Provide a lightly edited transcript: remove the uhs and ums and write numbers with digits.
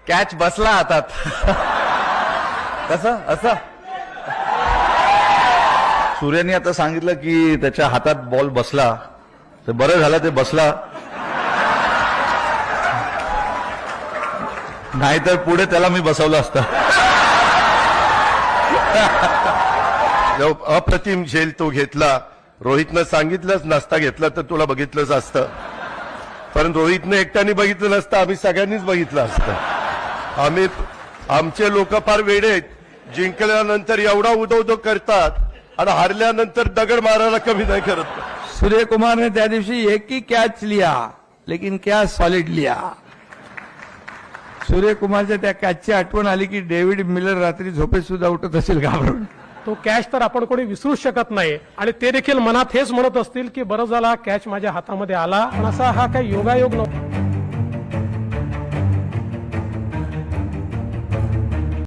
Catch बसला हातात. कसं असं सूर्याने आता सांगितलं की त्याच्या हातात बॉल बसला, तर बरं झालं ते बसला, नाहीतर पुढे त्याला मी बसवलं असतं. अप्रतिम झेल तो घेतला. रोहितनं सांगितलंच नसता घेतलं तर तुला बघितलंच असतं, पण रोहितनं एकट्याने बघितलं नसतं, आम्ही सगळ्यांनीच बघितलं असतं. आमचे लोक फार वेडे आहेत. जिंकल्यानंतर एवढा उदो करतात आणि हारल्यानंतर दगड मारायला कमी नाही करत. सूर्य कुमार ने त्या दिवशी एक ही कॅच लिया, लेकिन क्या सॉलिड लिया. सूर्य कुमारच्या त्या कॅचची आठवण आली की डेव्हिड मिलर रात्री झोपेत सुद्धा उठत असेल घाबरून. तो कॅच तर आपण कोणी विसरूच शकत नाही आणि ते देखील मनात हेच म्हणत असतील की बरं झाला कॅच माझ्या हातामध्ये आला. पण असा हा काही योगायोग नव्हता.